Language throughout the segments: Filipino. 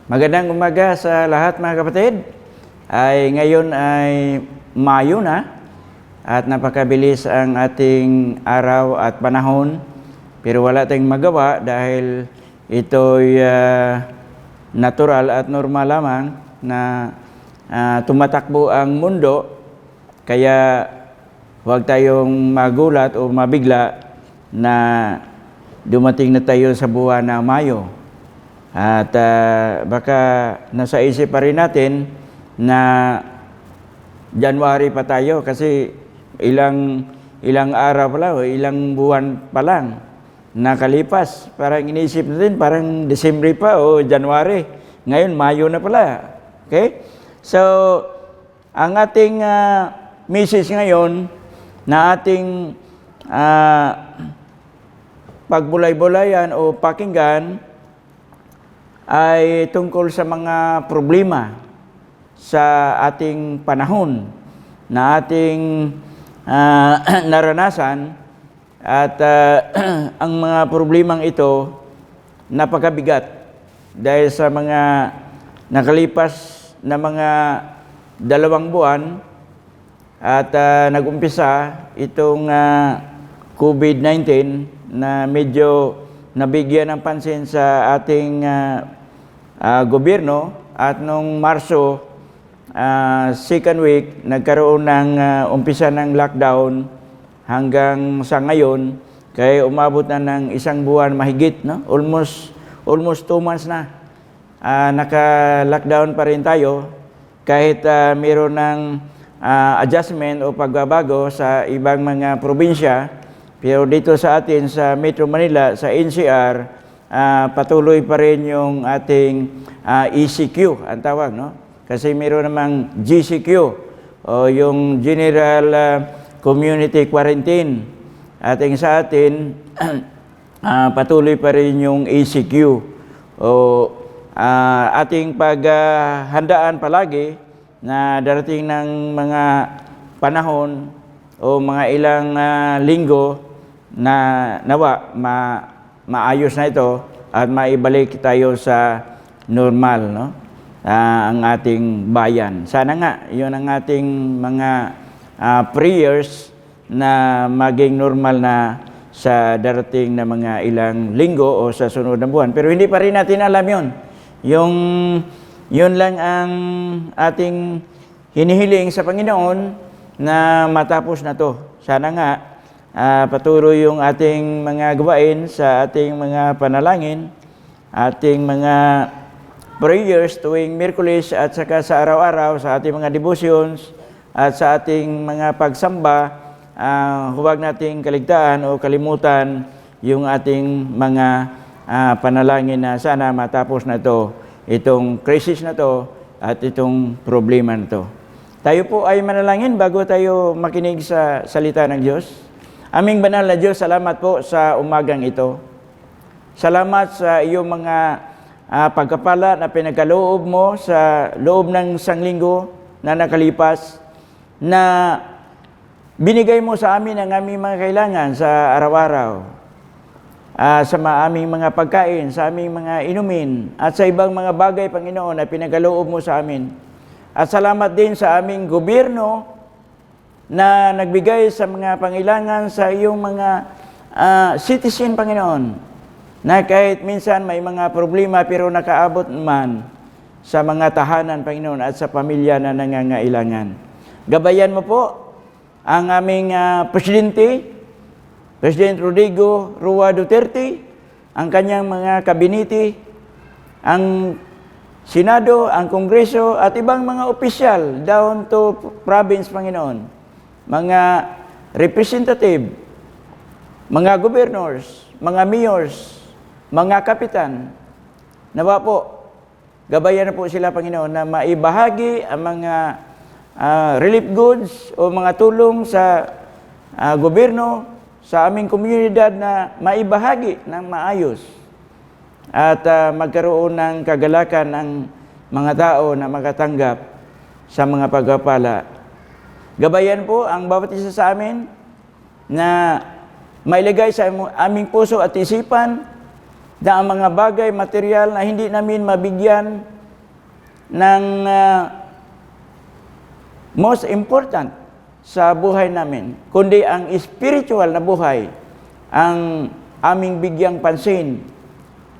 Magandang umaga sa lahat mga kapatid. Ngayon ay Mayo na at napakabilis ang ating araw at panahon. Pero wala tayong magawa dahil ito'y natural at normal lamang na tumatakbo ang mundo. Kaya huwag tayong magulat o mabigla na dumating na tayo sa buwan ng Mayo. At baka nasa isip pa rin natin na January pa tayo kasi ilang araw pa lang o ilang buwan pa lang nakalipas. Parang inisip natin parang December pa o January. Ngayon Mayo na pala. Okay? So, ang ating message ngayon na ating pagbulay-bulayan o pakinggan ay tungkol sa mga problema sa ating panahon na ating naranasan at ang mga problemang ito napakabigat dahil sa mga nakalipas na mga 2 buwan at nag-umpisa itong COVID-19 na medyo nabigyan ng pansin sa ating gobyerno at nung Marso, second week, nagkaroon ng umpisa ng lockdown hanggang sa ngayon, kaya umabot na ng 1 buwan mahigit, no? Almost 2 months na. Naka-lockdown pa rin tayo kahit mayroon ng adjustment o pagbabago sa ibang mga probinsya. Pero dito sa atin, sa Metro Manila, sa NCR, patuloy pa rin yung ating ECQ, ang tawag, no? Kasi meron namang GCQ, o yung General Community Quarantine. At sa atin, patuloy pa rin yung ECQ. O ating paghandaan palagi na darating ng mga panahon o mga ilang linggo na nawa maayos na ito at maibalik tayo sa normal, no? Ang ating bayan. Sana nga, yun ang ating mga prayers na maging normal na sa darating na mga ilang linggo o sa sunod na buwan. Pero hindi pa rin natin alam yun. Yun lang ang ating hinihiling sa Panginoon na matapos na to. Sana nga, patuloy yung ating mga gawain sa ating mga panalangin, ating mga prayers tuwing Miyerkules at saka sa araw-araw sa ating mga devotions at sa ating mga pagsamba. Huwag nating kaligtaan o kalimutan yung ating mga panalangin na sana matapos na to, itong crisis na to at itong problema na to. Tayo po ay manalangin bago tayo makinig sa salita ng Diyos. Aming banal na Diyos, salamat po sa umagang ito. Salamat sa iyong mga pagkapala na pinagkaloob mo sa loob ng 1 linggo na nakalipas, na binigay mo sa amin ang aming mga kailangan sa araw-araw, sa aming mga pagkain, sa aming mga inumin, at sa ibang mga bagay, Panginoon, na pinagkaloob mo sa amin. At salamat din sa aming gobyerno na nagbigay sa mga pangailangan sa iyong mga citizen, Panginoon, na kahit minsan may mga problema pero nakaabot man sa mga tahanan, Panginoon, at sa pamilya na nangangailangan. Gabayan mo po ang aming President Rodrigo Roa Duterte, ang kanyang mga kabinete, ang Senado, ang Kongreso, at ibang mga opisyal down to province, Panginoon, mga representative, mga governors, mga mayors, mga kapitan. Nawa po, gabayan na po sila, Panginoon, na maibahagi ang mga relief goods o mga tulong sa gobyerno, sa aming komunidad, na maibahagi ng maayos at magkaroon ng kagalakan ng mga tao na makatanggap sa mga pagpapala. Gabayan po ang bawat isa sa amin na mailagay sa aming puso at isipan na ang mga bagay, material na hindi namin mabigyan ng most important sa buhay namin, kundi ang spiritual na buhay ang aming bigyang pansin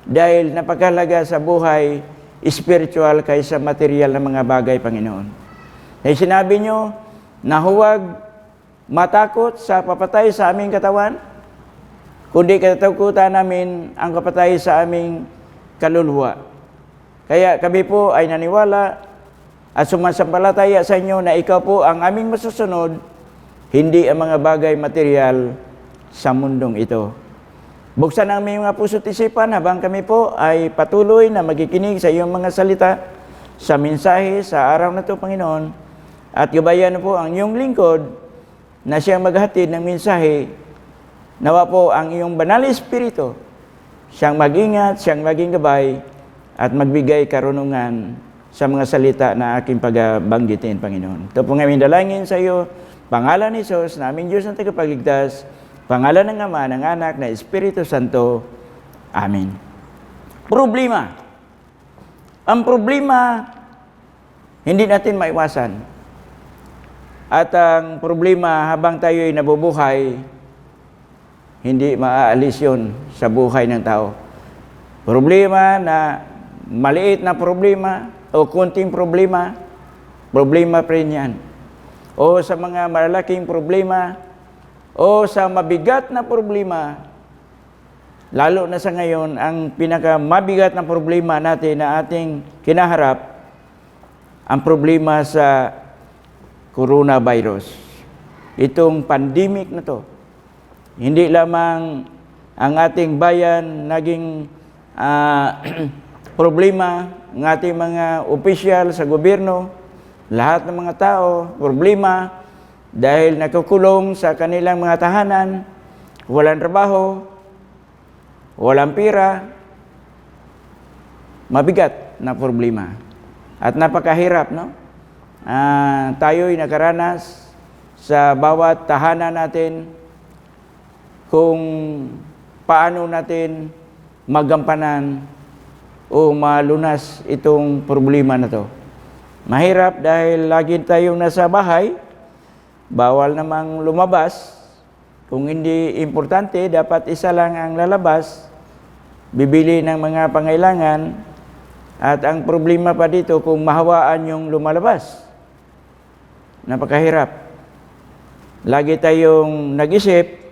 dahil napakahalaga sa buhay spiritual kaysa material na mga bagay, Panginoon. Dahil sinabi nyo na huwag matakot sa papatay sa aming katawan, kundi katatakutan namin ang kapatay sa aming kaluluwa. Kaya kami po ay naniwala at sumasampalataya sa inyo na ikaw po ang aming masusunod, hindi ang mga bagay material sa mundong ito. Buksan ang aming mga puso't isipan habang kami po ay patuloy na magikinig sa iyong mga salita, sa mensahe sa araw na ito, Panginoon, at gabayan po ang iyong lingkod na siyang maghatid ng mensahe. Nawa po ang iyong banal na Espiritu siyang mag-ingat, siyang maging gabay, at magbigay karunungan sa mga salita na aking pagbanggitin, Panginoon. Ito po ng aming dalangin sa iyo, pangalan ni Jesus, na aming Diyos ng tagapagligtas, pangalan ng Ama, ng Anak, na Espiritu Santo. Amen. Problema. Ang problema, hindi natin maiwasan. At ang problema, habang tayo ay nabubuhay, hindi maaalis yun sa buhay ng tao. Problema na maliit na problema o kunting problema, problema pa rin yan. O sa mga malalaking problema, o sa mabigat na problema, lalo na sa ngayon, ang pinakamabigat na problema natin na ating kinaharap, ang problema sa coronavirus. Itong pandemic na to, hindi lamang ang ating bayan naging problema, ng ating mga opisyal sa gobyerno, lahat ng mga tao, problema, dahil nakukulong sa kanilang mga tahanan, walang trabaho, walang pira, mabigat na problema. At napakahirap, no? Tayo'y nakaranas sa bawat tahanan natin kung paano natin magampanan o malunas itong problema na to. Mahirap dahil lagi tayong nasa bahay, bawal namang lumabas. Kung hindi importante, dapat isa lang ang lalabas, bibili ng mga pangailangan, at ang problema pa dito kung mahawaan yung lumalabas. Napakahirap. Lagi tayong nag-isip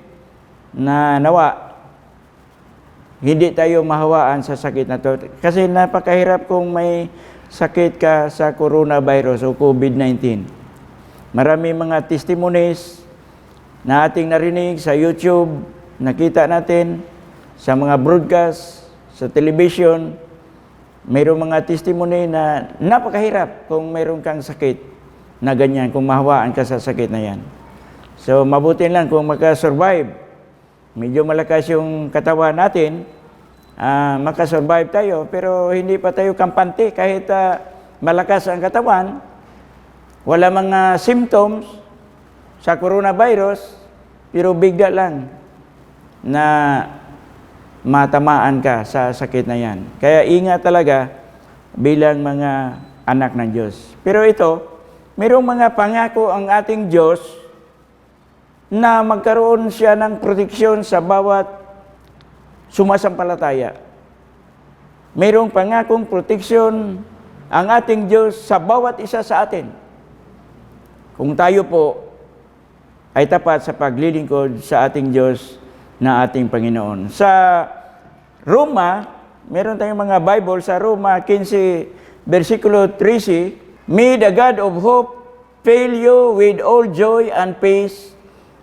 na nawa hindi tayo mahawaan sa sakit na to. Kasi napakahirap kung may sakit ka sa coronavirus o COVID-19. Marami mga testimonies na ating narinig sa YouTube, nakita natin sa mga broadcast, sa television. Mayroong mga testimony na napakahirap kung mayroon kang sakit na ganyan, kung mahawaan ka sa sakit na yan. So mabuti lang kung makasurvive. Medyo malakas yung katawan natin, makasurvive tayo, pero hindi pa tayo kampante kahit malakas ang katawan. Wala mga symptoms sa coronavirus, pero bigla lang na matamaan ka sa sakit na yan. Kaya ingat talaga bilang mga anak ng Diyos. Pero ito, mayroong mga pangako ang ating Diyos na magkaroon siya ng proteksyon sa bawat sumasampalataya. Mayroong pangakong proteksyon ang ating Diyos sa bawat isa sa atin. Kung tayo po ay tapat sa paglilingkod sa ating Diyos na ating Panginoon. Sa Roma, meron tayong mga Bible sa Roma 15, versikulo 13, "May the God of hope fill you with all joy and peace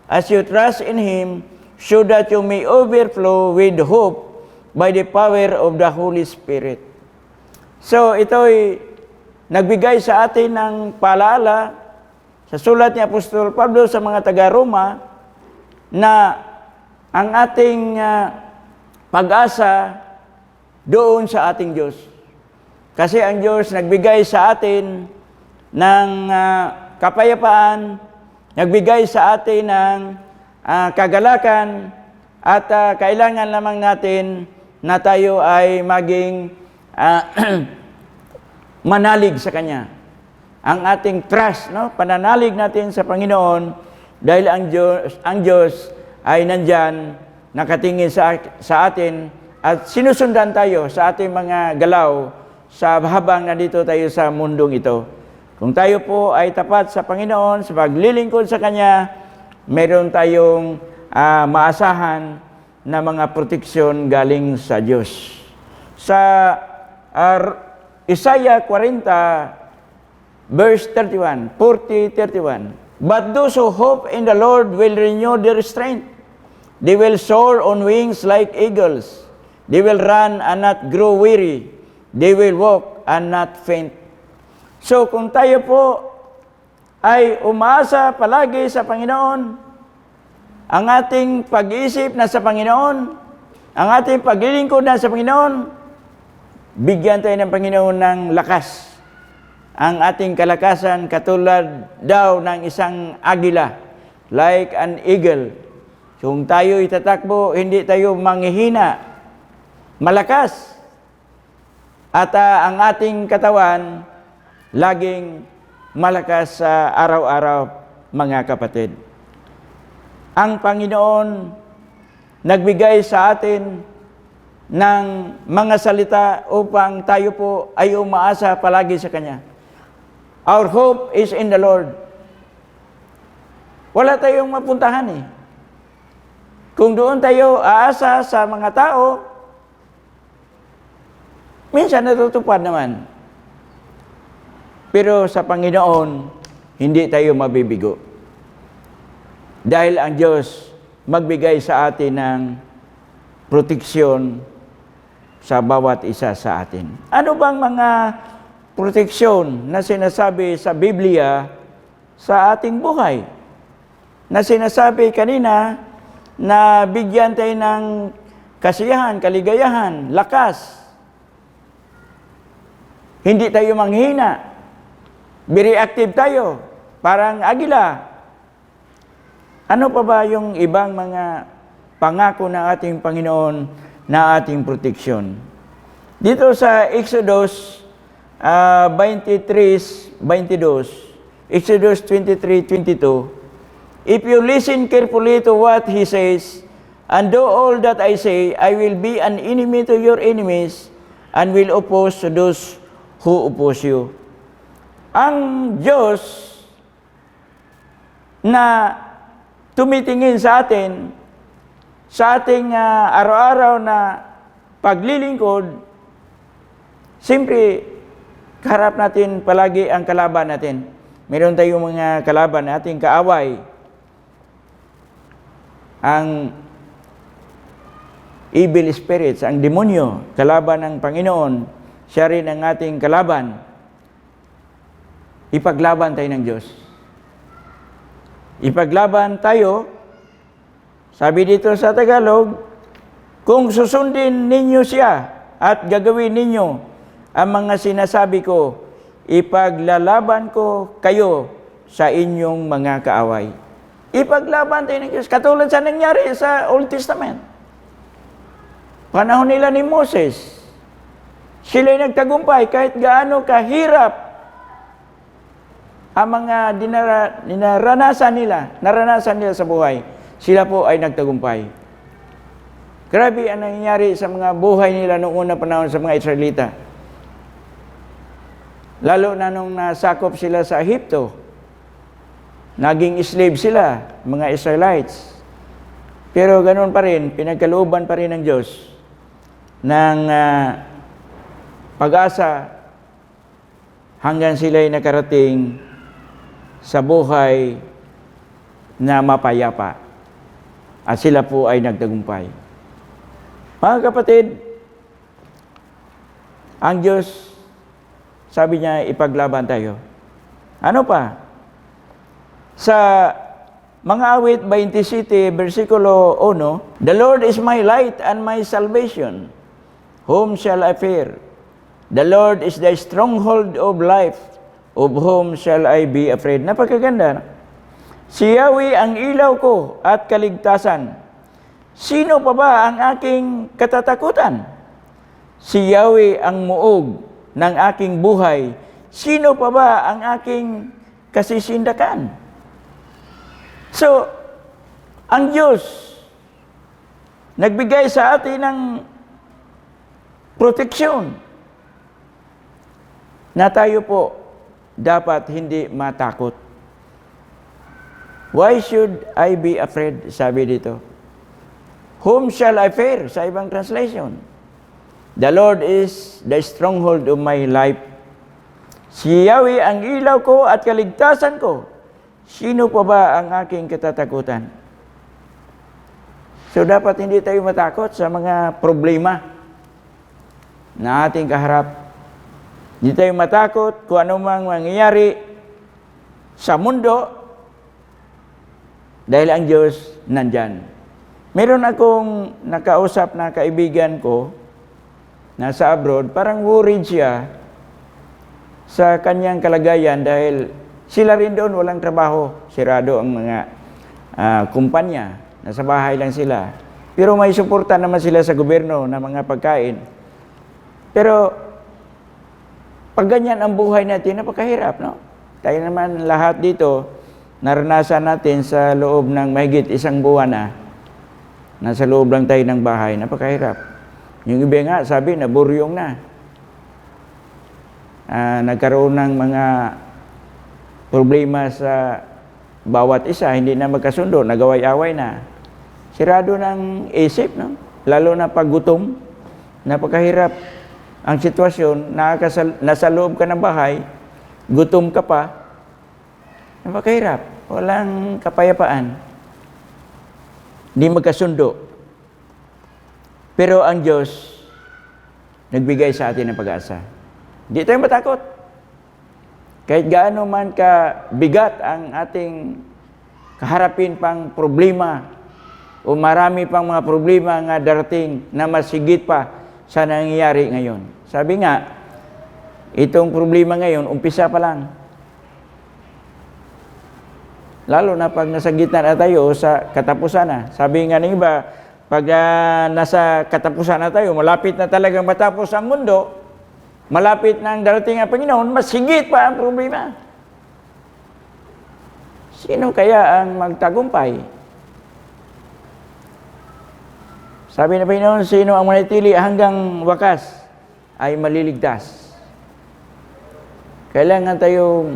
as you trust in Him, so that you may overflow with hope by the power of the Holy Spirit." So, ito'y nagbigay sa atin ng paalala sa sulat ni Apostol Pablo sa mga taga-Roma na ang ating pag-asa doon sa ating Diyos. Kasi ang Diyos nagbigay sa atin ng kapayapaan, nagbigay sa atin ng kagalakan, at kailangan lamang natin na tayo ay maging manalig sa Kanya. Ang ating trust, no? Pananalig natin sa Panginoon dahil ang Diyos ay nandyan, nakatingin sa atin at sinusundan tayo sa ating mga galaw sa habang nandito tayo sa mundong ito. Kung tayo po ay tapat sa Panginoon, sa paglilingkod sa Kanya, meron tayong maasahan na mga proteksyon galing sa Diyos. Sa Isaiah 40, verse 31, 40-31, "But those who hope in the Lord will renew their strength. They will soar on wings like eagles. They will run and not grow weary. They will walk and not faint." So kung tayo po ay umaasa palagi sa Panginoon, ang ating pag-iisip na sa Panginoon, ang ating paglilingkod na sa Panginoon, bigyan tayo ng Panginoon ng lakas. Ang ating kalakasan katulad daw ng isang agila, like an eagle. Kung tayo itatakbo, hindi tayo manghihina, malakas. At ang ating katawan, laging malakas sa araw-araw, mga kapatid. Ang Panginoon nagbigay sa atin ng mga salita upang tayo po ay umaasa palagi sa Kanya. Our hope is in the Lord. Wala tayong mapuntahan eh. Kung doon tayo aasa sa mga tao, minsan natutupad naman. Pero sa Panginoon, hindi tayo mabibigo. Dahil ang Diyos magbigay sa atin ng proteksyon sa bawat isa sa atin. Ano bang mga proteksyon na sinasabi sa Biblia sa ating buhay? Na sinasabi kanina na bigyan tayo ng kasiyahan, kaligayahan, lakas. Hindi tayo manghina. Be reactive tayo, parang agila. Ano pa ba yung ibang mga pangako ng ating Panginoon na ating proteksyon? Dito sa Exodus 23:22, Exodus 23:22, "If you listen carefully to what He says, and do all that I say, I will be an enemy to your enemies, and will oppose to those who oppose you." Ang Diyos na tumitingin sa atin, sa ating araw-araw na paglilingkod, siyempre, kaharap natin palagi ang kalaban natin. Meron tayong mga kalaban na ating kaaway. Ang evil spirits, ang demonyo, kalaban ng Panginoon, siya rin ang ating kalaban. Ipaglaban tayo ng Diyos. Ipaglaban tayo, sabi dito sa Tagalog, kung susundin ninyo siya at gagawin ninyo ang mga sinasabi ko, ipaglalaban ko kayo sa inyong mga kaaway. Ipaglaban tayo ng Diyos. Katulad sa nangyari sa Old Testament. Panahon nila ni Moses, sila'y nagtagumpay kahit gaano kahirap ang mga naranasan nila sa buhay, sila po ay nagtagumpay. Grabe ang nangyayari sa mga buhay nila noong unang panahon sa mga Israelita. Lalo na nung nasakop sila sa Ehipto, naging slave sila, mga Israelites. Pero ganoon pa rin, pinagkalooban pa rin ng Diyos ng pag-asa hanggang sila'y nakarating sa buhay na mapayapa. At sila po ay nagtagumpay. Mga kapatid, ang Diyos, sabi niya, ipaglaban tayo. Ano pa? Sa mga awit 27, versikulo 1, "The Lord is my light and my salvation. Whom shall I fear? The Lord is the stronghold of life. Of whom shall I be afraid?" Napakaganda. Si Yahweh ang ilaw ko at kaligtasan. Sino pa ba ang aking katatakutan? Si Yahweh ang muog ng aking buhay, sino pa ba ang aking kasisindakan? So, ang Diyos nagbigay sa atin ng proteksyon na tayo po dapat hindi matakot. Why should I be afraid? Sabi dito. Whom shall I fear? Sa ibang translation. The Lord is the stronghold of my life. Si Yahweh ang ilaw ko at kaligtasan ko. Sino pa ba ang aking katatakutan? So dapat hindi tayo matakot sa mga problema na ating kaharap. Hindi tayo matakot kung ano mang mangyayari sa mundo dahil ang Diyos nandyan. Meron akong nakausap na kaibigan ko nasa abroad, parang worried siya sa kanyang kalagayan dahil sila rin doon walang trabaho. Sirado ang mga kumpanya. Nasa bahay lang sila. Pero may suporta naman sila sa gobyerno ng mga pagkain. Pero pag ganyan ang buhay natin, napakahirap, no? Tayo naman lahat dito, naranasan natin sa loob ng mahigit 1 buwan na, nasa loob lang tayo ng bahay, napakahirap. Yung iba nga, sabi, naburyong na. Nagkaroon ng mga problema sa bawat isa, hindi na magkasundo, nagaway-away na. Sirado ng isip, no? Lalo na pag gutom, napakahirap. Ang sitwasyon, nasa loob ka ng bahay, gutom ka pa, napakahirap. Walang kapayapaan. Hindi magkasundo. Pero ang Diyos, nagbigay sa atin ng pag-asa. Hindi tayo matakot. Kahit gaano man kabigat ang ating kaharapin pang problema o marami pang mga problema nga darating na mas higit pa sa nangyayari ngayon. Sabi nga, itong problema ngayon, umpisa pa lang. Lalo na pag nasa gitna na tayo sa katapusan na. Sabi nga ng iba, pag nasa katapusan na tayo, malapit na talagang matapos ang mundo, malapit na ang darating ang Panginoon, mas higit pa ang problema. Sino kaya ang magtagumpay? Sabi ng Panginoon, sino ang manatili hanggang wakas ay maliligtas. Kailangan tayong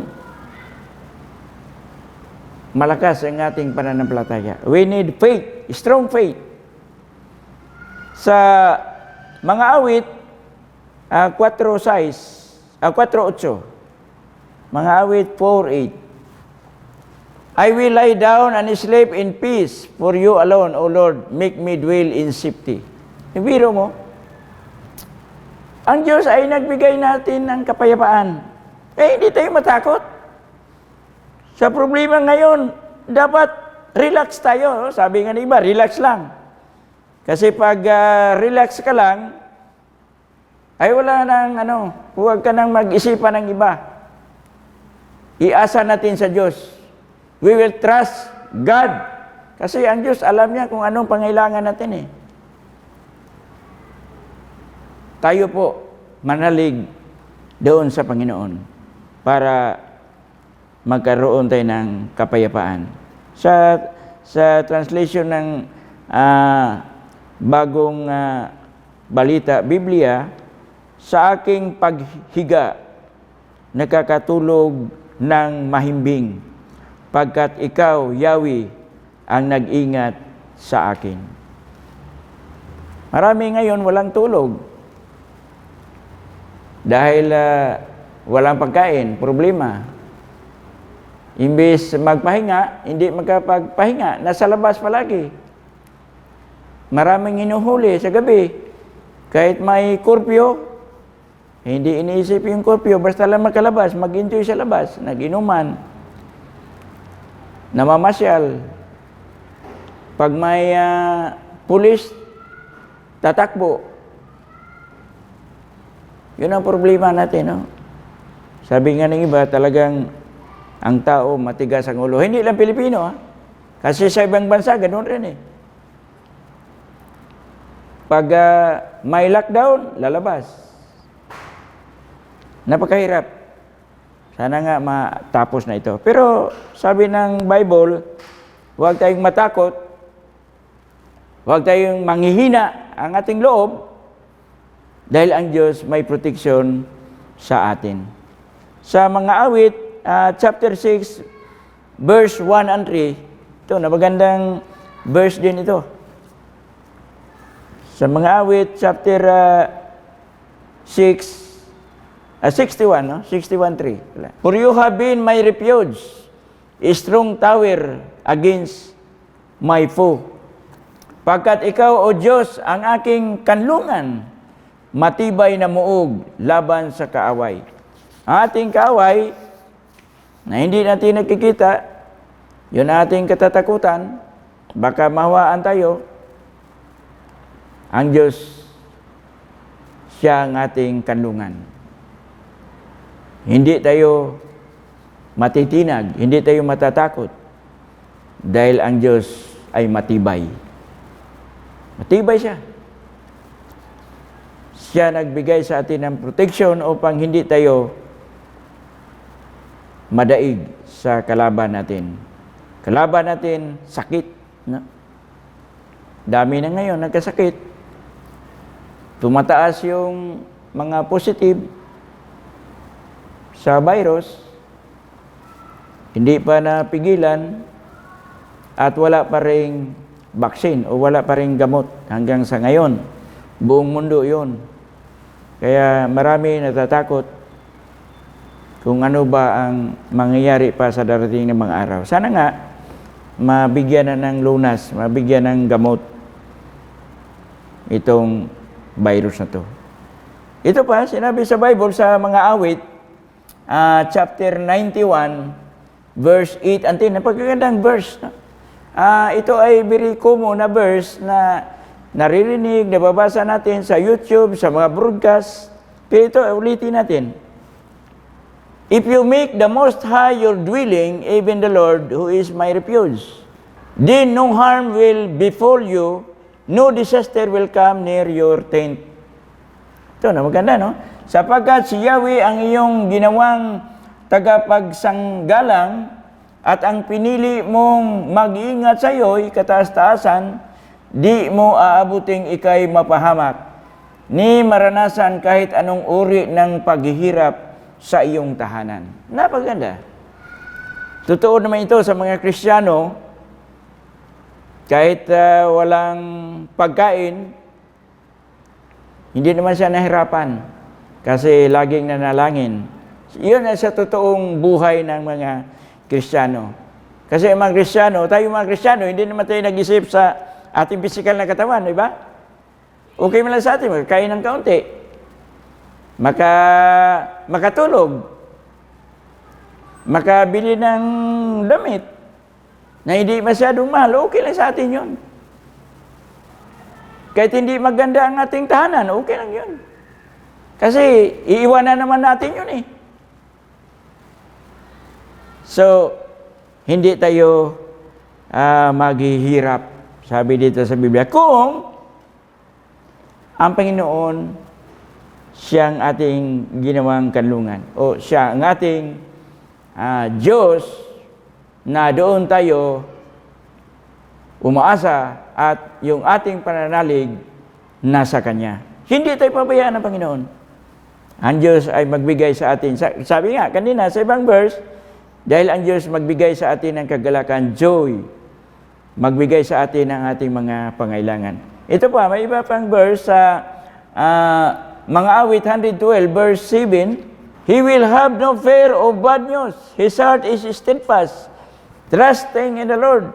malakas ang ating pananampalataya. We need faith, strong faith. Sa mga awit, 4:8. Mga awit 4:8. I will lie down and sleep in peace, for you alone, O Lord, make me dwell in safety. Ibiro mo, ang Diyos ay nagbigay natin ng kapayapaan. Hindi tayo matakot. Sa problema ngayon, dapat relax tayo. Sabi nga ng iba, relax lang. Kasi pag relax ka lang, ay wala nang huwag ka nang mag-isipan ng iba. Iasa natin sa Diyos. We will trust God. Kasi ang Diyos, alam niya kung anong pangailangan natin Tayo po, manalig doon sa Panginoon para magkaroon tayo ng kapayapaan. Sa translation ng bagong balita, Biblia, sa aking paghiga, nakakatulog ng mahimbing, pagkat ikaw, Yahweh, ang nag-ingat sa akin. Marami ngayon walang tulog. Dahil walang pagkain, problema. Imbis magpahinga, hindi magkapagpahinga, nasa labas palagi. Maraming hinuhuli sa gabi. Kahit may kurpyo, hindi iniisip yung kurpyo, basta lang makalabas, mag-enjoy sa labas, nag-inuman, namamasyal. Pag may pulis, tatakbo. Yun ang problema natin, no? Sabi nga ng iba, talagang ang tao matigas ang ulo. Hindi lang Pilipino, kasi sa ibang bansa, ganoon rin Pag may lockdown, lalabas. Napakahirap. Sana nga matapos na ito. Pero sabi ng Bible, huwag tayong matakot, huwag tayong manghihina ang ating loob, dahil ang Diyos may proteksyon sa atin. Sa mga awit, chapter 6, verse 1 and 3, ito, napagandang verse din ito. Sa mga awit, chapter 61, no? 61:3. For you have been my refuge, a strong tower against my foe. Pagkat ikaw, O Diyos, ang aking kanlungan, matibay na muog laban sa kaaway. Ang ating kaaway, na hindi natin nakikita, yun ating katatakutan, baka mahawaan tayo, ang Diyos, siya ang ating kanlungan. Hindi tayo matitinag, hindi tayo matatakot, dahil ang Diyos ay matibay. Matibay siya. Siya nagbigay sa atin ng protection upang hindi tayo madaig sa kalaban natin. Kalaban natin, sakit. No? Dami na ngayon nagkasakit. Tumataas yung mga positive sa virus, hindi pa napigilan, at wala pa ring vaccine o wala pa ring gamot hanggang sa ngayon. Buong mundo yun. Kaya marami natatakot kung ano ba ang mangyayari pa sa darating na mga araw. Sana nga, mabigyan na ng lunas, mabigyan ng gamot itong virus na to. Ito pa, sinabi sa Bible sa mga awit, chapter 91, verse 8 and 10. Napagagandang verse. No? Ito ay very common na verse na naririnig, nababasa natin sa YouTube, sa mga broadcast. Pero ito, ulitin natin. If you make the Most High your dwelling, even the Lord, who is my refuge, then no harm will befall you, no disaster will come near your tent. Ito na, maganda, no? Sapagkat si Yahweh ang iyong ginawang tagapagsanggalang at ang pinili mong mag-iingat sa iyo'y kataas-taasan, di mo aabuting ikay mapahamak, ni maranasan kahit anong uri ng paghihirap sa iyong tahanan. Napaganda. Totoo naman ito sa mga Kristiyano, kahit walang pagkain, hindi naman siya nahirapan kasi laging nanalangin. Iyon ay sa totoong buhay ng mga Kristiyano. Kasi mga Kristiyano, tayo mga Kristiyano, hindi naman tayo nag-isip sa ating physical na katawan, di ba? Okay man lang sa atin, magkain ng kaunti. Makatulog. Makabili ng damit na hindi masyadong mahal, okay lang sa atin yun. Kahit hindi maganda ang ating tahanan, okay lang yun. Kasi iiwanan naman natin yun eh. So, hindi tayo maghihirap, sabi dito sa Biblia, kung ang Panginoon siyang ating ginawang kanlungan o siya ang ating Diyos na doon tayo umaasa at yung ating pananalig nasa Kanya. Hindi tayo pabayaan ng Panginoon. Ang Diyos ay magbigay sa atin. Sabi nga kanina sa ibang verse, dahil ang Diyos magbigay sa atin ng kagalakan, joy, magbigay sa atin ng ating mga pangailangan. Ito pa, may iba pang verse sa mga awit 112, verse 7, He will have no fear of bad news. His heart is steadfast, trusting in the Lord.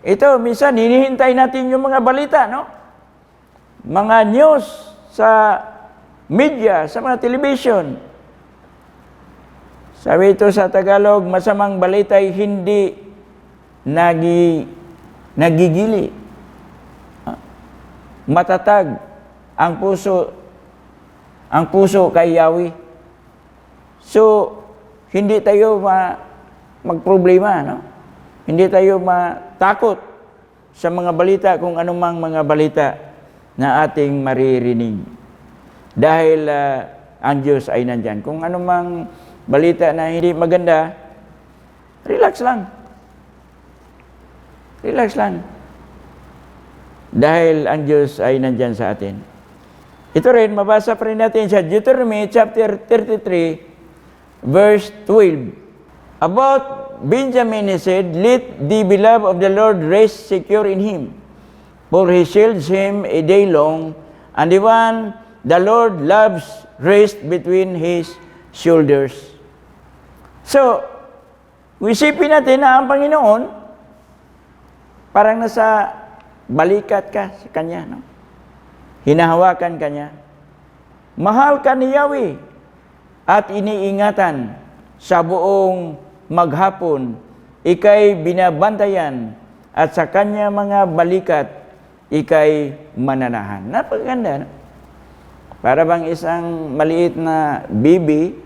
Ito, minsan, hinihintay natin yung mga balita, no? Mga news sa media, sa mga television. Sabi ito sa Tagalog, masamang balita ay hindi nagigili. Matatag ang puso kay Yahweh. So, hindi tayo magproblema, no? Hindi tayo matakot sa mga balita, kung anumang mga balita na ating maririnig. Dahil ang Diyos ay nandyan. Kung anumang balita na hindi maganda, relax lang. Relax lang. Dahil ang Diyos ay nandyan sa atin. Ito rin, mabasa pa rin natin sa Deuteronomy chapter 33, verse 12. About Benjamin, he said, "Let the beloved of the Lord rest secure in him, for he shields him a day long, and the one the Lord loves rest between his shoulders." So, isipin natin na ang Panginoon, parang nasa balikat ka sa Kanya, no? Hinahawakan ka niya. Mahal ka ni Yahweh at iniingatan sa buong maghapon. Ika'y binabantayan at sa Kanya mga balikat, ika'y mananahan. Napakaganda, no? Para bang isang maliit na baby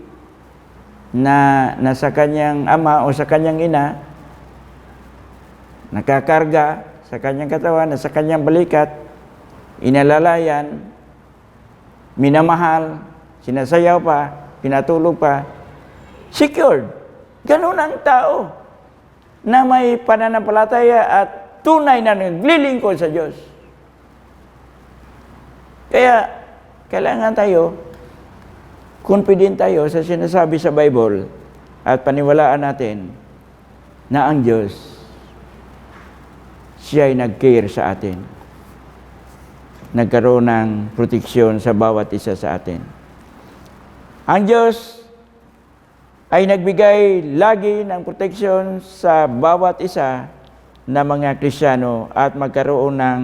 na nasa kanyang ama o sa kanyang ina, nakakarga sa kanyang katawan, sa kanyang balikat, inalalayan, minamahal, sinasayaw pa, pinatulog pa, secured. Ganun ang tao na may pananampalataya at tunay na naglilingkod sa Diyos. Kaya, kailangan tayo, confident tayo sa sinasabi sa Bible at paniwalaan natin na ang Diyos, siya ay nag-care sa atin. Nagkaroon ng proteksyon sa bawat isa sa atin. Ang Diyos ay nagbigay lagi ng proteksyon sa bawat isa na mga Kristiyano at magkaroon ng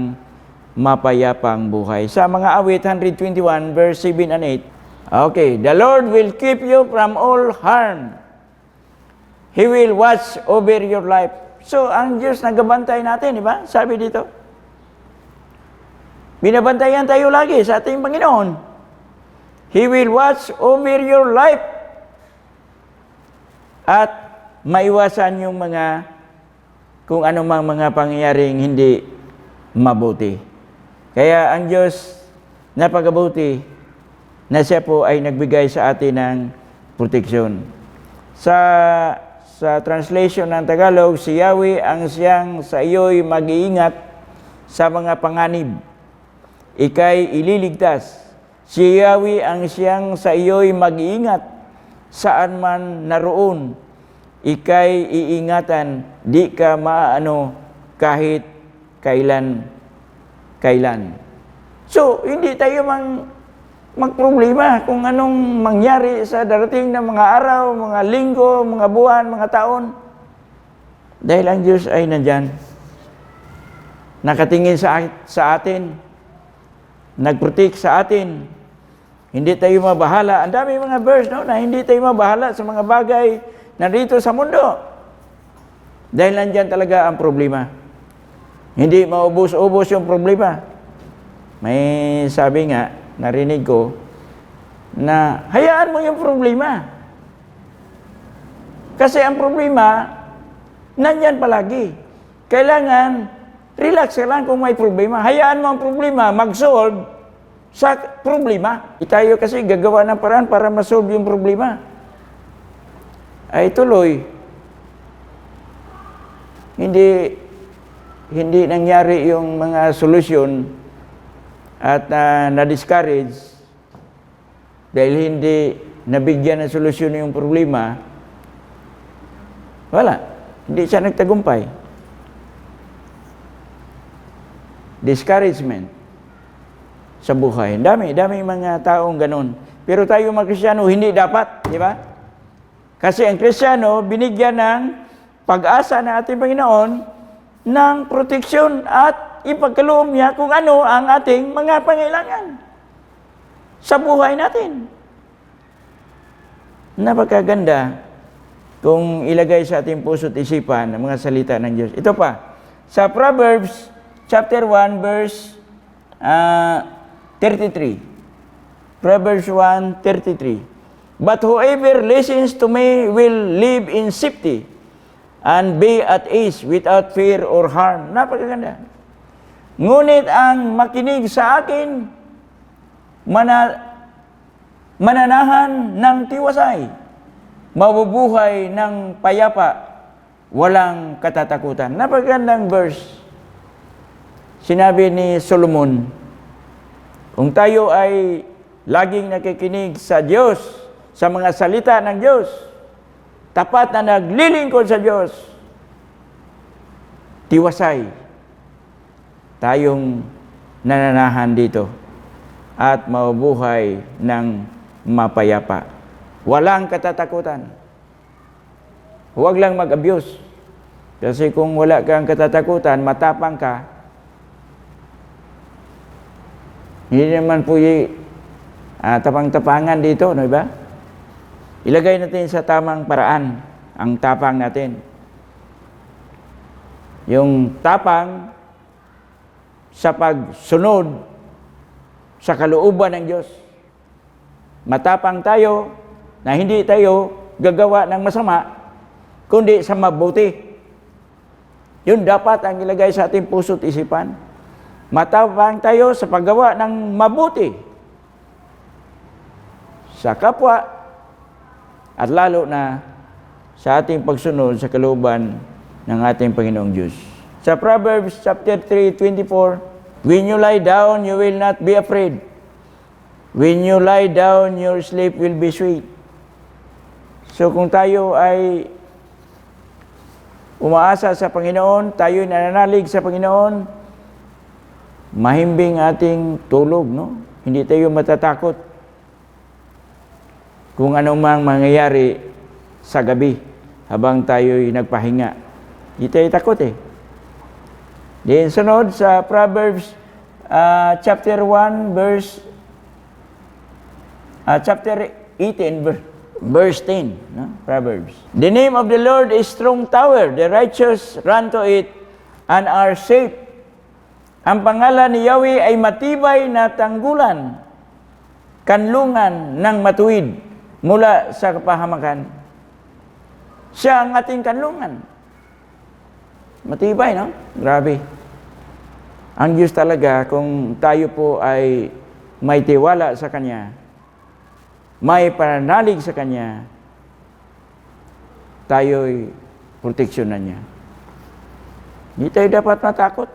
mapayapang buhay. Sa mga awit 121 verse 7 and 8. Okay, the Lord will keep you from all harm. He will watch over your life. So, ang Diyos nagabantay natin, di ba? Sabi dito. Binabantayan tayo lagi sa ating Panginoon. He will watch over your life. At maiwasan yung mga, kung anumang mga pangyayaring hindi mabuti. Kaya ang Diyos napakabuti na siya po ay nagbigay sa atin ng proteksyon. Sa translation ng Tagalog, si Yahweh ang siyang sa iyo'y mag-iingat sa mga panganib. Ika'y ililigtas. Si Yahweh ang siyang sa iyo'y mag-iingat saan man naroon. Ika'y iingatan, di ka maano kahit kailan. So, hindi tayo magproblema kung anong mangyari sa darating na mga araw, mga linggo, mga buwan, mga taon. Dahil ang Diyos ay nandyan. Nakatingin sa atin. Nag-protect sa atin. Hindi tayo mabahala. Ang dami mga verse, no, na hindi tayo mabahala sa mga bagay na dito sa mundo. Dahil nandyan talaga ang problema. Hindi maubos-ubos yung problema. May sabi nga, narinig ko, na hayaan mo yung problema. Kasi ang problema, nandyan palagi. Kailangan, relax ka lang kung may problema. Hayaan mo ang problema, mag-solve sa problema. Tayo kasi gagawa ng paraan para ma-solve yung problema. Ay tuloy. Hindi nangyari yung mga solusyon at na-discourage dahil hindi nabigyan ng solusyon yung problema. Wala. Hindi siya nagtagumpay. Discouragement sa buhay. Dami mga taong ganun. Pero tayo mga Kristiyano, hindi dapat, di ba? Kasi ang Kristiyano, binigyan ng pag-asa ng ating Panginoon ng proteksyon at ipagkaloob niya kung ano ang ating mga pangailangan sa buhay natin. Napakaganda kung ilagay sa ating puso't isipan ang mga salita ng Diyos. Ito pa, sa Proverbs chapter 1 verse 33. Proverbs 1:33. But whoever listens to me will live in safety and be at ease without fear or harm. Napakaganda. Ngunit ang makinig sa akin, mananahan ng tiwasay, mabubuhay ng payapa, walang katatakutan. Napakagandang verse. Sinabi ni Solomon, kung tayo ay laging nakikinig sa Diyos, sa mga salita ng Diyos, tapat na naglilingkod sa Diyos, tiwasay tayong nananahan dito at mabubuhay ng mapayapa. Walang katatakutan. Huwag lang mag-abuse. Kasi kung wala kang katatakutan, matapang ka, hindi naman po tapang-tapangan dito, no ba? Ilagay natin sa tamang paraan ang tapang natin. Yung tapang sa pagsunod sa kalooban ng Diyos. Matapang tayo na hindi tayo gagawa ng masama, kundi sa mabuti. Yun dapat ang ilagay sa ating puso't isipan. Matapang tayo sa paggawa ng mabuti sa kapwa at lalo na sa ating pagsunod sa kalooban ng ating Panginoong Diyos. Sa Proverbs chapter 3:24, when you lie down, you will not be afraid. When you lie down, your sleep will be sweet. So kung tayo ay umaasa sa Panginoon, tayo ay nananalig sa Panginoon, mahimbing ating tulog, no? Hindi tayo matatakot kung anumang mangyayari sa gabi habang tayo'y nagpahinga. Hindi tayo takot eh. Then sunod sa Proverbs chapter 1 chapter 18 verse 10, no? Proverbs. The name of the Lord is strong tower, the righteous run to it and are safe. Ang pangalan ni Yahweh ay matibay na tanggulan, kanlungan ng matuwid mula sa kapahamakan. Siya ang ating kanlungan. Matibay, no? Grabe. Ang Diyos talaga, kung tayo po ay may tiwala sa Kanya, may pananalig sa Kanya, tayo'y proteksyonan niya. Hindi tayo dapat matakot.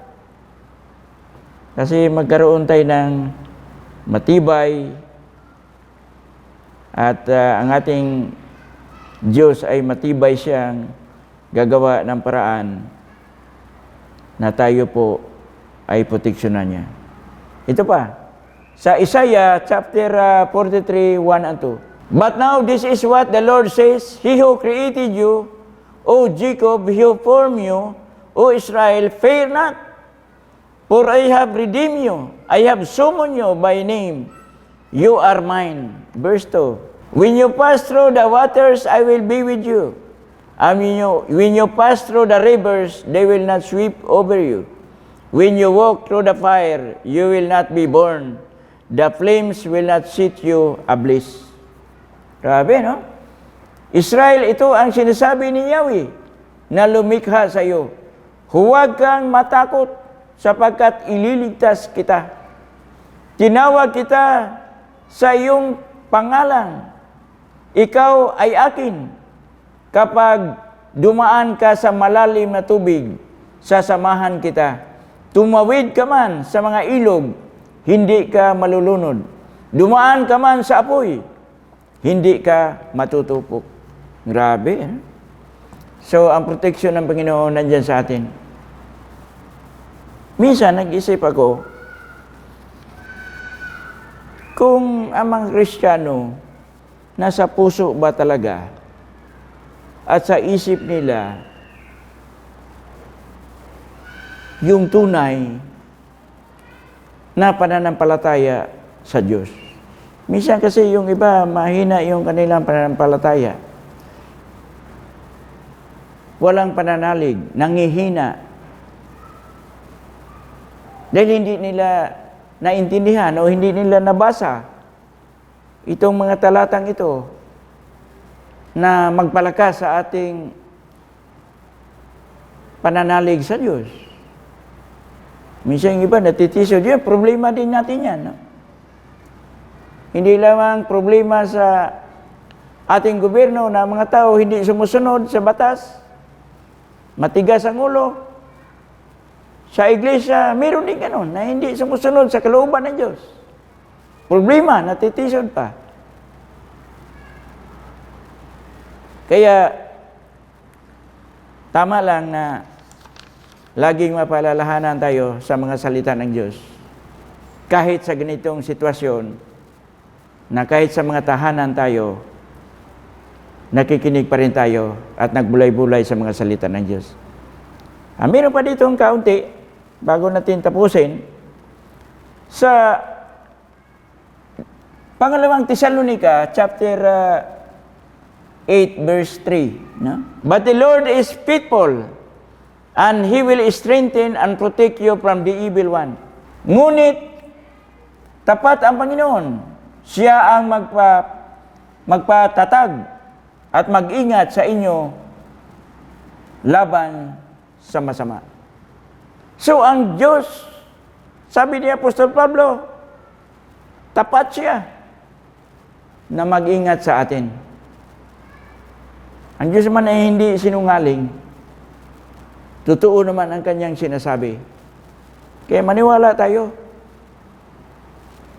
Kasi magkaroon tayo ng matibay at ang ating Diyos ay matibay siyang gagawa ng paraan na tayo po ay proteksyonan niya. Ito pa, sa Isaiah chapter 43, 1 and 2. But now this is what the Lord says, He who created you, O Jacob, He who formed you, O Israel, fear not. For I have redeemed you, I have summoned you by name, you are mine. Verse 2. When you pass through the waters, I will be with you. And when you pass through the rivers, they will not sweep over you. When you walk through the fire, you will not be burned. The flames will not set you ablaze. Grabe, no? Israel, ito ang sinasabi ni Yahweh na lumikha sa iyo. Huwag kang matakot sapagkat ililigtas kita. Tinawag kita sa iyong pangalan. Ikaw ay akin. Kapag dumaan ka sa malalim na tubig, sasamahan kita. Tumawid ka man sa mga ilog, hindi ka malulunod. Dumaan ka man sa apoy, hindi ka matutupok. Grabe, eh? So, ang proteksyon ng Panginoon nandyan sa atin. Minsan, nag-isip ako, kung ang mga Kristiyano, nasa puso ba talaga at sa isip nila yung tunay na pananampalataya sa Diyos. Minsan kasi yung iba, mahina yung kanilang pananampalataya. Walang pananalig, nangihina. Dahil hindi nila naintindihan o hindi nila nabasa itong mga talatang ito na magpalakas sa ating pananalig sa Diyos. Minsan yung iba natitisod, yun, problema din natin yan. No? Hindi lamang problema sa ating gobyerno na mga tao hindi sumusunod sa batas, matigas ang ulo. Sa iglesia, meron din ganun na hindi sumusunod sa kalooban ng Diyos. Problema, natitisod pa. Kaya, tama lang na laging mapaalalahanan tayo sa mga salita ng Diyos. Kahit sa ganitong sitwasyon, na kahit sa mga tahanan tayo, nakikinig pa rin tayo at nagbulay-bulay sa mga salita ng Diyos. Meron pa dito ang kaunti, bago natin tapusin, sa pangalawang Tesalonica, chapter 8, verse 3. No? But the Lord is faithful, and He will strengthen and protect you from the evil one. Ngunit, tapat ang Panginoon. Siya ang magpatatag at mag-ingat sa inyo laban sa masama. So, ang Diyos, sabi ni Apostol Pablo, tapat siya na mag-ingat sa atin. Ang Diyos naman ay hindi sinungaling. Totoo naman ang kanyang sinasabi. Kaya maniwala tayo.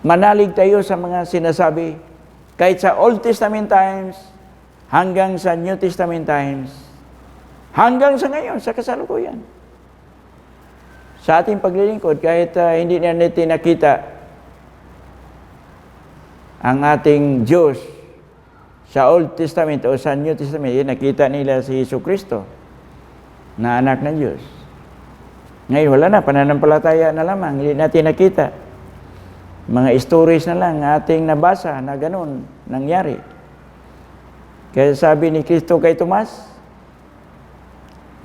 Manalig tayo sa mga sinasabi. Kahit sa Old Testament times, hanggang sa New Testament times, hanggang sa ngayon, sa kasalukuyan. Sa ating paglilingkod, kahit hindi na natin nakita ang ating Diyos sa Old Testament o sa New Testament, nakita nila si Jesucristo na anak ng Diyos. Ngayon, wala na, pananampalataya na lamang, hindi natin nakita. Mga stories na lang ating nabasa na ganun nangyari. Kaya sabi ni Kristo kay Tomas,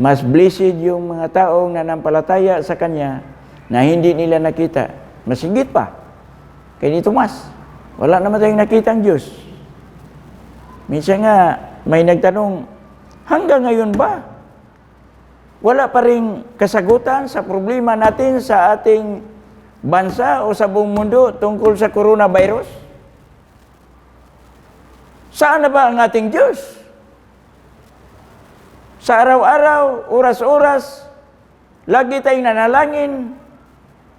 mas blessed yung mga taong nanampalataya sa Kanya na hindi nila nakita. Mas higit pa kay ni Tomas. Wala naman tayong nakita ang Diyos. Minsan nga, may nagtanong, hanggang ngayon ba? Wala pa rin kasagutan sa problema natin sa ating bansa o sa buong mundo tungkol sa coronavirus? Saan na ba ang ating Diyos? Sa araw-araw, oras-oras, lagi tayong nanalangin,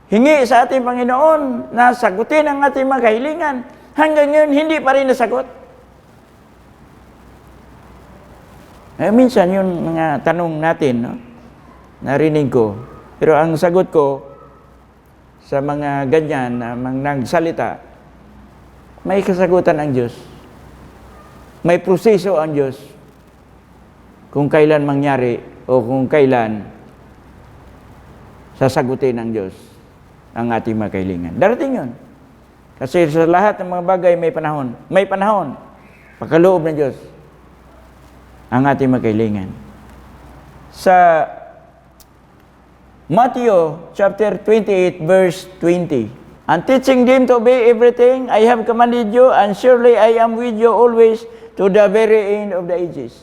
hingi sa ating Panginoon na sagutin ang ating mga kahilingan. Hanggang ngayon, hindi pa rin nasagot. Minsan, yung mga tanong natin, no? Narinig ko. Pero ang sagot ko sa mga ganyan na nagsalita, may kasagutan ang Diyos. May proseso ang Diyos kung kailan mangyari o kung kailan sasagutin ng Diyos ang ating mga kahilingan. Darating yun. Kasi sa lahat ng mga bagay may panahon. May panahon. Pagkaloob ng Diyos ang ating mga kahilingan. Sa Matthew chapter 28 verse 20, and teaching them to obey everything I have commanded you, and surely I am with you always to the very end of the ages.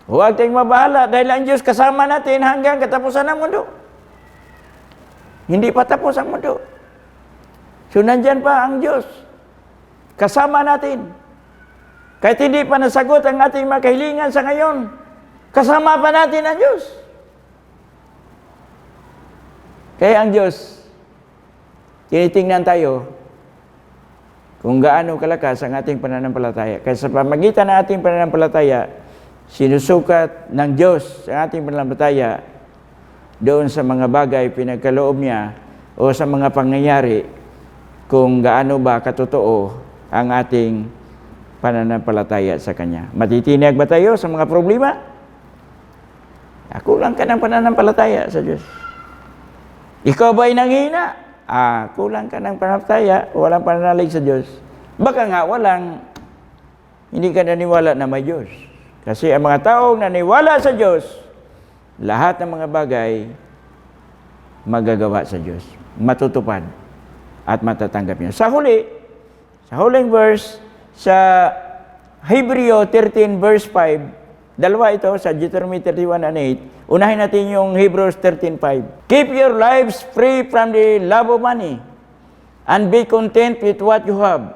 Huwag tayong mabahala dahil ang Diyos kasama natin hanggang katapusan ng mundo. Hindi pa tapos ang mundo. So nandyan pa ang Diyos. Kasama natin. Kahit hindi pa nasagot ang ating mga kahilingan sa ngayon, kasama pa natin ang Diyos. Kaya ang Diyos, tinitingnan tayo kung gaano kalakas ang ating pananampalataya. Kaya sa pamagitan ng ating pananampalataya, sinusukat ng Diyos ang ating pananampalataya doon sa mga bagay pinagkaloob niya o sa mga pangyayari kung gaano ba katotoo ang ating pananampalataya sa Kanya. Matitinag ba tayo sa mga problema? Kulang ka ng pananampalataya sa Diyos. Ikaw ba'y nanghina? Kulang ka ng pananampalataya, walang pananalig sa Diyos. Baka nga hindi ka naniwala na may Diyos. Kasi ang mga taong naniwala sa Diyos, lahat ng mga bagay magagawa sa Diyos. Matutupad at matatanggap niya. Sa huling verse, sa Hebreo 13 verse 5, dalawa ito sa Deuteronomy 31 and 8. Unahin natin yung Hebrews 13:5. Keep your lives free from the love of money and be content with what you have.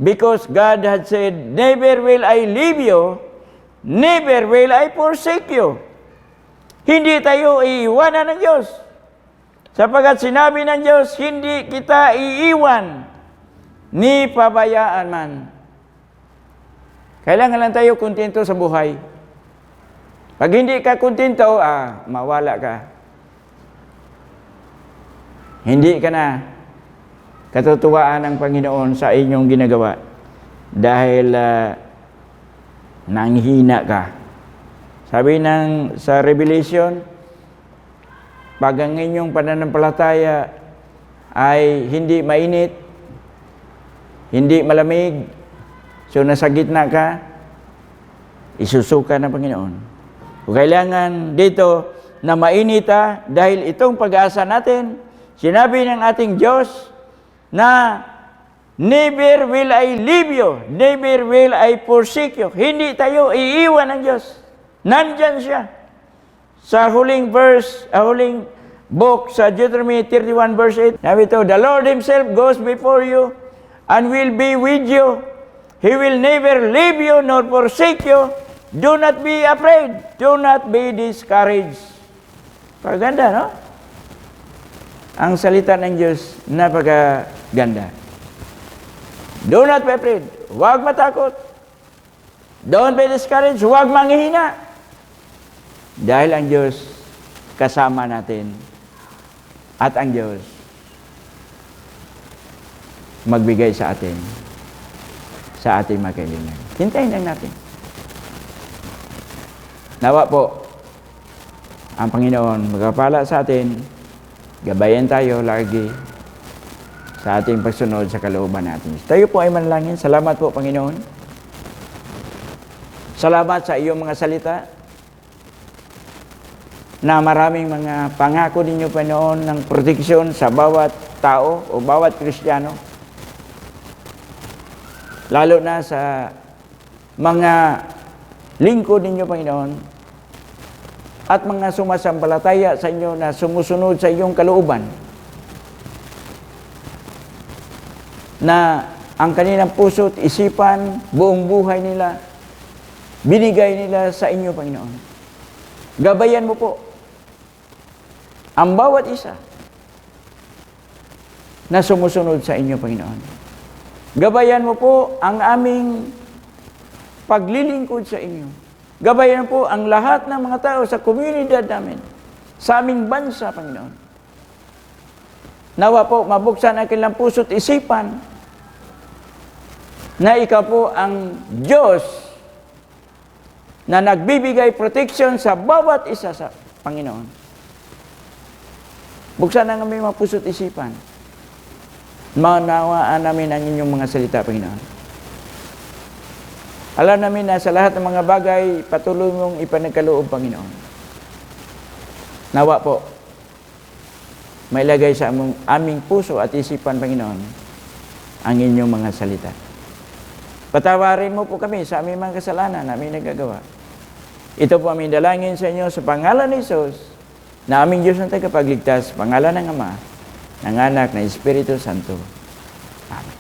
Because God had said, never will I leave you, never will I forsake you. Hindi tayo iiwanan ng Diyos. Sapagat sinabi ng Diyos, hindi kita iiwan, ni pabayaan man. Kailangan lang tayo kontento sa buhay. Pag hindi ka kontento, mawala ka. Hindi ka na katutuwaan ng Panginoon sa inyong ginagawa dahil nanghina ka. Sabi sa Revelation, pag ang inyong pananampalataya ay hindi mainit, hindi malamig, so nasa gitna ka, isusuka ng Panginoon. Kung kailangan dito na mainit dahil itong pag-asa natin, sinabi ng ating Diyos na never will I leave you, never will I forsake you. Hindi tayo iiwan ng Diyos. Nandyan siya. Sa huling book sa Deuteronomy 31 verse 8, sabi ito, the Lord Himself goes before you and will be with you. He will never leave you nor forsake you. Do not be afraid. Do not be discouraged. Paganda, no? Ang salita ng Diyos, napakaganda. Do not be afraid. Huwag matakot. Don't be discouraged. Huwag manghihina. Dahil ang Diyos kasama natin. At ang Diyos magbigay sa atin sa ating mga kailangan. Hintayin lang natin. Nawa po, ang Panginoon magpapala sa atin, gabayan tayo lagi sa ating pagsunod sa kalooban natin. Tayo po ay manalangin. Salamat po, Panginoon. Salamat sa iyong mga salita na maraming mga pangako ninyo, Panginoon, ng proteksyon sa bawat tao o bawat Kristiyano. Lalo na sa mga lingkod ninyo, Panginoon, at mga sumasampalataya sa inyo na sumusunod sa iyong kalooban, na ang kanilang puso't isipan, buong buhay nila, binigay nila sa inyo, Panginoon. Gabayan mo po ang bawat isa na sumusunod sa inyo, Panginoon. Gabayan mo po ang aming paglilingkod sa inyo. Gabayan po ang lahat ng mga tao sa komunidad namin, sa aming bansa, Panginoon. Nawa po, mabuksan ang kanilang puso't isipan na ikaw po ang Diyos na nagbibigay protection sa bawat isa sa Panginoon. Buksan ang aming mga puso't isipan. Maunawaan namin ang inyong mga salita, Panginoon. Alam namin na sa lahat ng mga bagay, patuloy mong ipanagkaloob, Panginoon. Nawa po, mailagay sa aming puso at isipan, Panginoon, ang inyong mga salita. Patawarin mo po kami sa aming mga kasalanan na aming nagagawa. Ito po aming dalangin sa inyo sa pangalan ni Jesus, na aming Diyos ng tagapagligtas, pangalan ng Ama, ng Anak, ng Espiritu Santo. Amen.